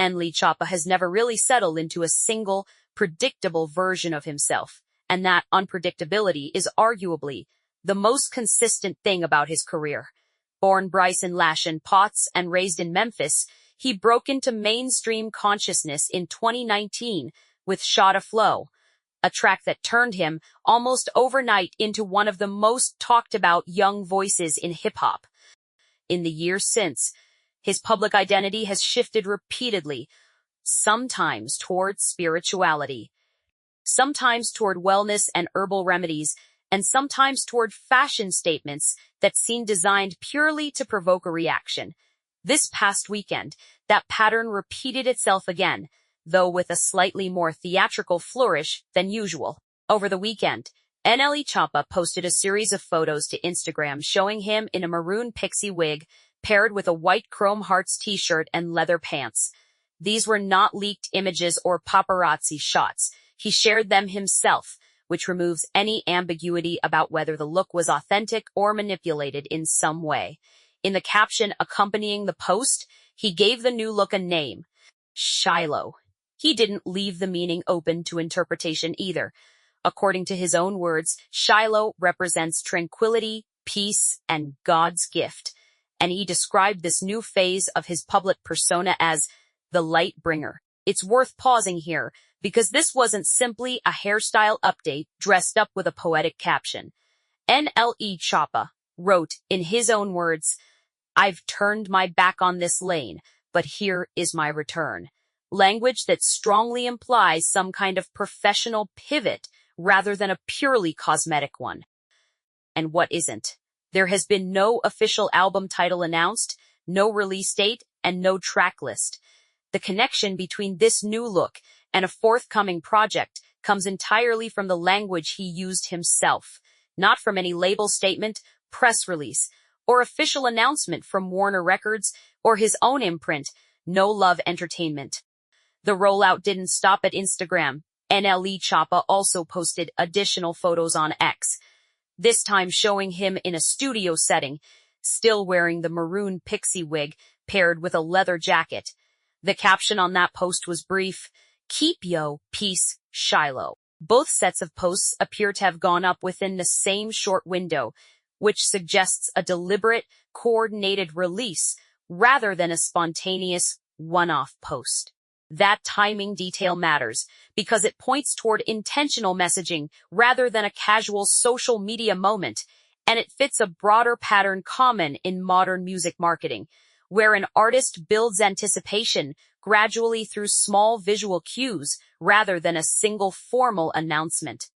NLE Choppa has never really settled into a single, predictable version of himself, and that unpredictability is arguably the most consistent thing about his career. Born Bryson Lashen Potts and raised in Memphis, he broke into mainstream consciousness in 2019 with Shot of Flow, a track that turned him almost overnight into one of the most talked about young voices in hip-hop. In the years since, his public identity has shifted repeatedly, sometimes toward spirituality, sometimes toward wellness and herbal remedies, and sometimes toward fashion statements that seem designed purely to provoke a reaction. This past weekend, that pattern repeated itself again, though with a slightly more theatrical flourish than usual. Over the weekend, NLE Choppa posted a series of photos to Instagram showing him in a maroon pixie wig paired with a white chrome hearts t-shirt and leather pants. These were not leaked images or paparazzi shots. He shared them himself, which removes any ambiguity about whether the look was authentic or manipulated in some way. In the caption accompanying the post, he gave the new look a name, Shiloh. He didn't leave the meaning open to interpretation either. According to his own words, Shiloh represents tranquility, peace, and God's gift. And he described this new phase of his public persona as the light bringer. It's worth pausing here, because this wasn't simply a hairstyle update dressed up with a poetic caption. NLE Choppa wrote in his own words, "I've turned my back on this lane, but here is my return." Language that strongly implies some kind of professional pivot rather than a purely cosmetic one. And what isn't? There has been no official album title announced, no release date, and no track list. The connection between this new look and a forthcoming project comes entirely from the language he used himself, not from any label statement, press release, or official announcement from Warner Records or his own imprint, No Love Entertainment. The rollout didn't stop at Instagram. NLE Choppa also posted additional photos on X, this time showing him in a studio setting, still wearing the maroon pixie wig paired with a leather jacket. The caption on that post was brief, "Keep yo, peace, Shiloh." Both sets of posts appear to have gone up within the same short window, which suggests a deliberate, coordinated release rather than a spontaneous, one-off post. That timing detail matters because it points toward intentional messaging rather than a casual social media moment, and it fits a broader pattern common in modern music marketing, where an artist builds anticipation gradually through small visual cues rather than a single formal announcement.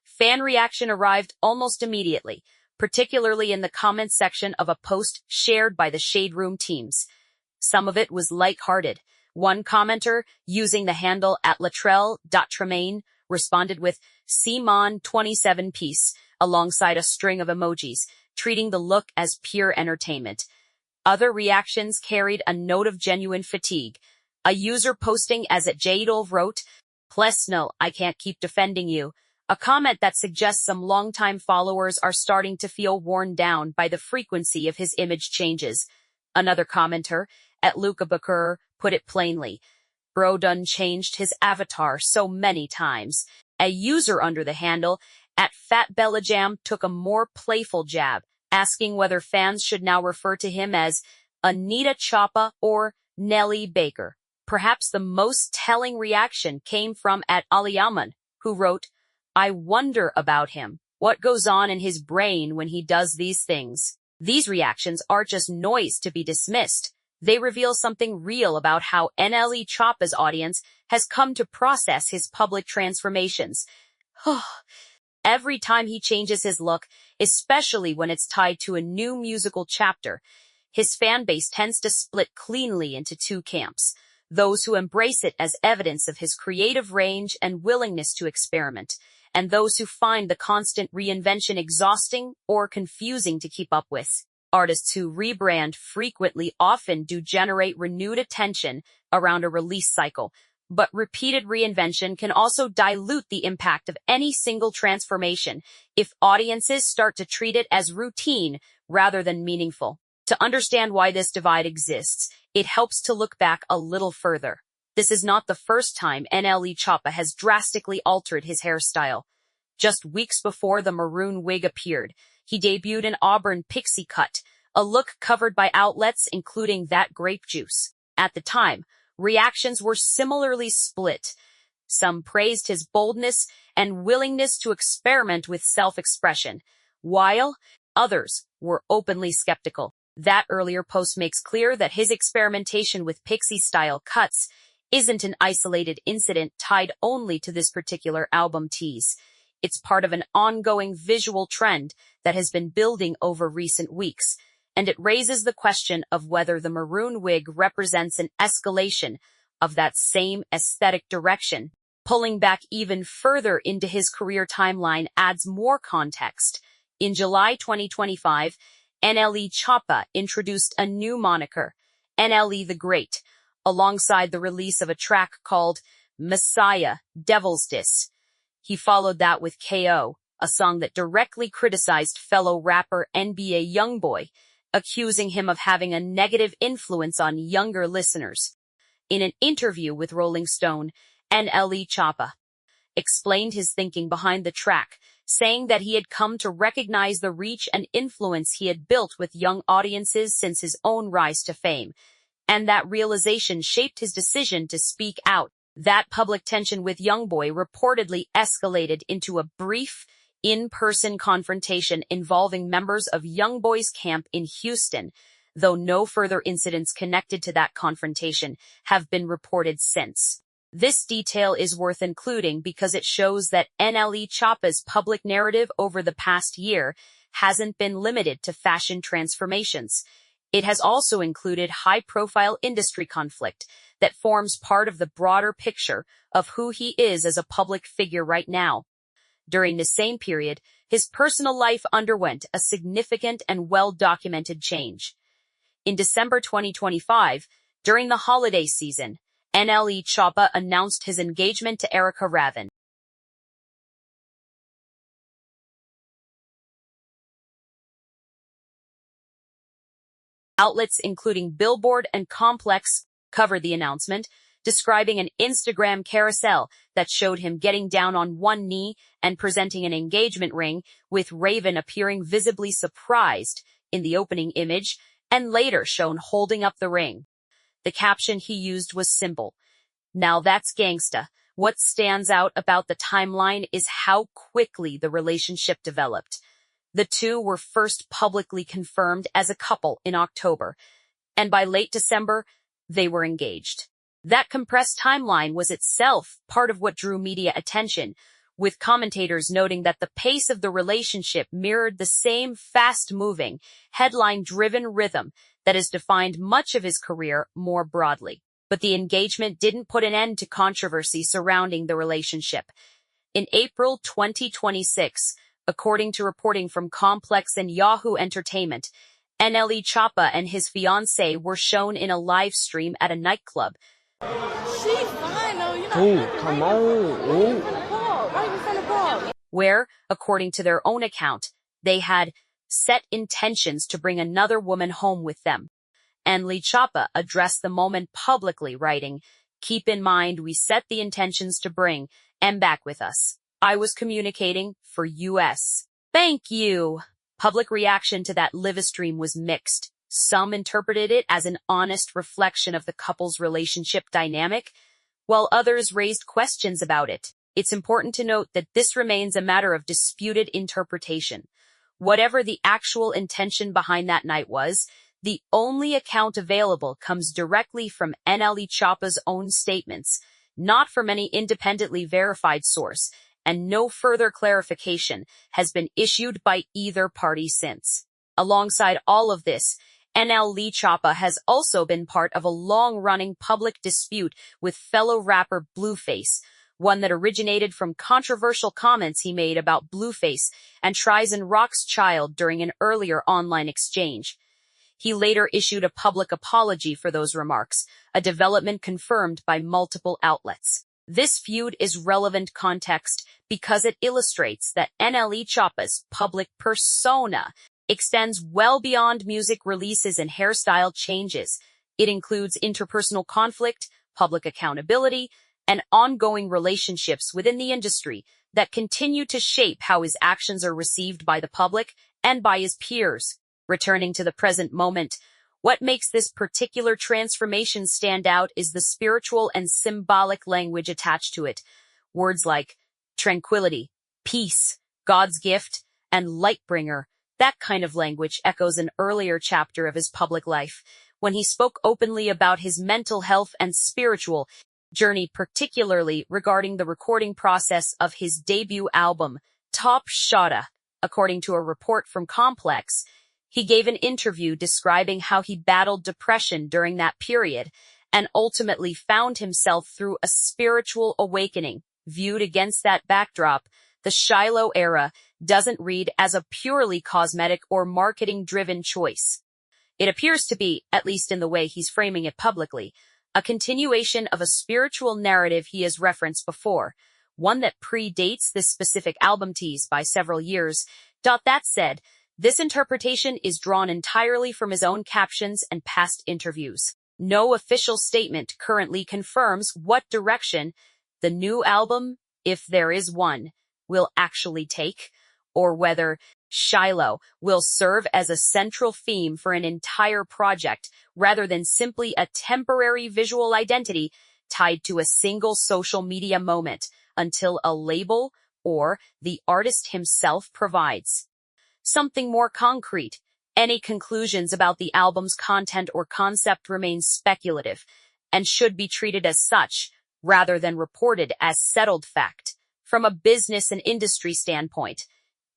Fan reaction arrived almost immediately, particularly in the comments section of a post shared by the Shade Room teams. Some of it was lighthearted. One commenter, using the handle @latrell.tremaine, responded with "Simon27 piece" alongside a string of emojis, treating the look as pure entertainment. Other reactions carried a note of genuine fatigue. A user posting as @Jadolv wrote, "Plesnel, I can't keep defending you," a comment that suggests some longtime followers are starting to feel worn down by the frequency of his image changes. Another commenter, @Luca put it plainly, "Bro done changed his avatar so many times." A user under the handle @FatBellajam took a more playful jab, asking whether fans should now refer to him as Anita Choppa or Nelly Baker. Perhaps the most telling reaction came from @Aliyaman, who wrote, "I wonder about him. What goes on in his brain when he does these things?" These reactions aren't just noise to be dismissed. They reveal something real about how NLE Choppa's audience has come to process his public transformations. Every time he changes his look, especially when it's tied to a new musical chapter, his fan base tends to split cleanly into two camps: those who embrace it as evidence of his creative range and willingness to experiment, and those who find the constant reinvention exhausting or confusing to keep up with. Artists who rebrand frequently often do generate renewed attention around a release cycle, but repeated reinvention can also dilute the impact of any single transformation if audiences start to treat it as routine rather than meaningful. To understand why this divide exists, it helps to look back a little further. This is not the first time NLE Choppa has drastically altered his hairstyle. Just weeks before the maroon wig appeared, he debuted an auburn pixie cut, a look covered by outlets including That Grape Juice. At the time, reactions were similarly split. Some praised his boldness and willingness to experiment with self-expression, while others were openly skeptical. That earlier post makes clear that his experimentation with pixie-style cuts isn't an isolated incident tied only to this particular album tease. It's part of an ongoing visual trend that has been building over recent weeks, and it raises the question of whether the maroon wig represents an escalation of that same aesthetic direction. Pulling back even further into his career timeline adds more context. In July 2025, NLE Choppa introduced a new moniker, NLE the Great, alongside the release of a track called Messiah, Devil's Diss. He followed that with KO, a song that directly criticized fellow rapper NBA Youngboy, accusing him of having a negative influence on younger listeners. In an interview with Rolling Stone, NLE Choppa explained his thinking behind the track, saying that he had come to recognize the reach and influence he had built with young audiences since his own rise to fame, and that realization shaped his decision to speak out. That public tension with Youngboy reportedly escalated into a brief, in-person confrontation involving members of Youngboy's camp in Houston, though no further incidents connected to that confrontation have been reported since. This detail is worth including because it shows that NLE Choppa's public narrative over the past year hasn't been limited to fashion transformations. It has also included high-profile industry conflict that forms part of the broader picture of who he is as a public figure right now. During the same period, his personal life underwent a significant and well-documented change. In December 2025, during the holiday season, NLE Choppa announced his engagement to Erica Ravin. Outlets including Billboard and Complex covered the announcement, describing an Instagram carousel that showed him getting down on one knee and presenting an engagement ring, with Raven appearing visibly surprised in the opening image and later shown holding up the ring. The caption he used was simple: "Now that's gangsta." What stands out about the timeline is how quickly the relationship developed. The two were first publicly confirmed as a couple in October, and by late December, they were engaged. That compressed timeline was itself part of what drew media attention, with commentators noting that the pace of the relationship mirrored the same fast-moving, headline-driven rhythm that has defined much of his career more broadly. But the engagement didn't put an end to controversy surrounding the relationship. In April 2026, according to reporting from Complex and Yahoo Entertainment, NLE Choppa and his fiancée were shown in a live stream at a nightclub. She's fine, though. You know, come on. Right in front of Paul. Where, according to their own account, they had set intentions to bring another woman home with them. NLE Choppa addressed the moment publicly, writing, "Keep in mind we set the intentions to bring M back with us. I was communicating for US. Thank you." Public reaction to that live stream was mixed. Some interpreted it as an honest reflection of the couple's relationship dynamic, while others raised questions about it. It's important to note that this remains a matter of disputed interpretation. Whatever the actual intention behind that night was, the only account available comes directly from NLE Choppa's own statements, not from any independently verified source, and no further clarification has been issued by either party since. Alongside all of this, NLE Choppa has also been part of a long-running public dispute with fellow rapper Blueface, one that originated from controversial comments he made about Blueface and Tries and Rock's child during an earlier online exchange. He later issued a public apology for those remarks, a development confirmed by multiple outlets. This feud is relevant context because it illustrates that NLE Choppa's public persona extends well beyond music releases and hairstyle changes. It includes interpersonal conflict, public accountability, and ongoing relationships within the industry that continue to shape how his actions are received by the public and by his peers. Returning to the present moment, what makes this particular transformation stand out is the spiritual and symbolic language attached to it. Words like tranquility, peace, God's gift, and lightbringer. That kind of language echoes an earlier chapter of his public life, when he spoke openly about his mental health and spiritual journey, particularly regarding the recording process of his debut album, Top Shotta. According to a report from Complex, he gave an interview describing how he battled depression during that period and ultimately found himself through a spiritual awakening. Viewed against that backdrop, the Shiloh era doesn't read as a purely cosmetic or marketing-driven choice. It appears to be, at least in the way he's framing it publicly, a continuation of a spiritual narrative he has referenced before, one that predates this specific album tease by several years. That said, this interpretation is drawn entirely from his own captions and past interviews. No official statement currently confirms what direction the new album, if there is one, will actually take, or whether Shiloh will serve as a central theme for an entire project rather than simply a temporary visual identity tied to a single social media moment until a label or the artist himself provides something more concrete. Any conclusions about the album's content or concept remain speculative and should be treated as such rather than reported as settled fact. From a business and industry standpoint,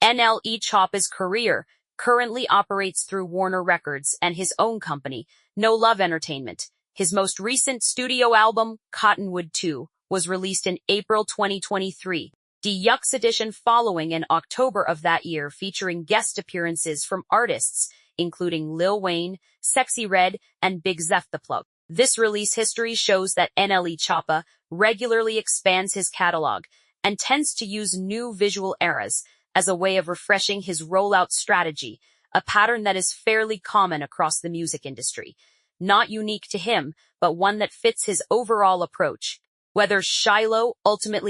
NLE Choppa's career currently operates through Warner Records and his own company, No Love Entertainment. His most recent studio album, Cottonwood 2, was released in April 2023. Deluxe edition following in October of that year, featuring guest appearances from artists including Lil Wayne, Sexy Red, and Big Zeph the Plug. This release history shows that NLE Choppa regularly expands his catalog and tends to use new visual eras as a way of refreshing his rollout strategy, a pattern that is fairly common across the music industry. Not unique to him, but one that fits his overall approach. Whether Shiloh ultimately